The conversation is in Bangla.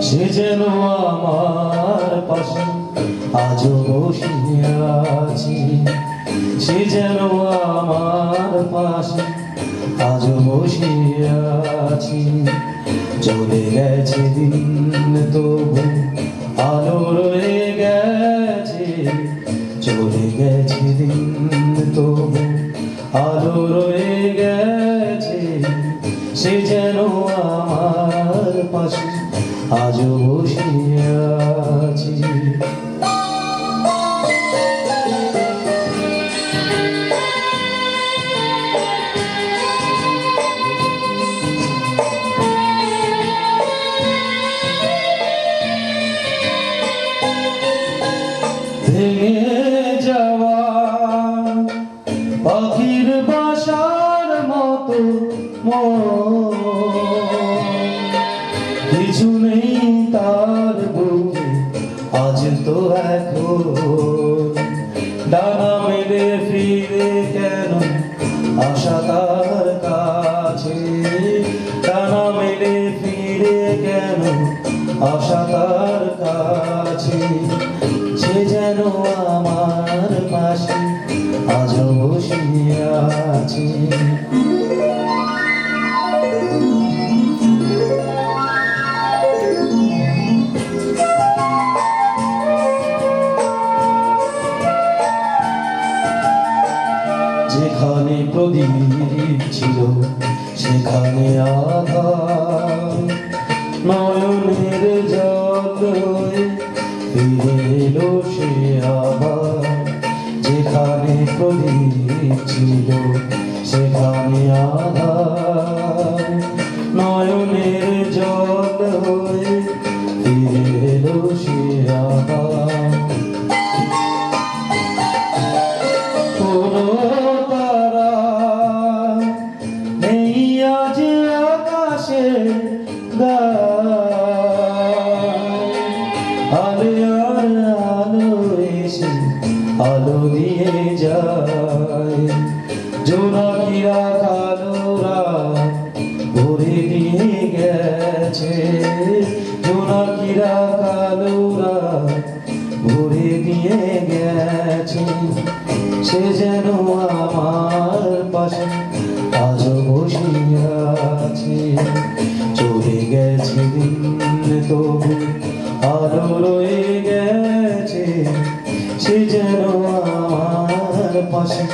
সে যেন আমার পাশে আজও বসে আছি, সে যেন আমার পাশে আজও বসে আছি। চলে গেছে দিন তবু আলো রয়ে গেছে, চলে গেছে দিন তবু আলো রয়ে গেছে। সে যেন আমার পাশে আজও বসে আছি। ভেঙে যাওয়া পাখির বাসার মতো কিছু নেই তার বুকে আজ তো এখন ডানা মেলে ফিরে কেন আশা তার কাছে, ডানা মেলে ফিরে কেন আশা তার কাছে। সে যেন আমার পাশে আজও বসে আছে। যেখানে প্রদীপ ছিল সেখানে আধার, নয়নের জল ফিরে এলো সে আবার। যেখানে প্রদীপ ছিল সেখানে আধার, নয়নের জল হয়ে ফিরে এলো সে আবার। কোনো তারা নেই আজ আকাশে আলো আর আলো এসে আলো দিয়ে যায়। জোনাকিরা কালোরা ভরে দিয়ে গেছে, জোনাকিরা কালোরা ভরে দিয়ে গেছে। সে যেন আমার পাশে আজও বসে আছে, চলে গেছে দিন তবু আলো রয়ে গেছে। সে যেন আমার পাশে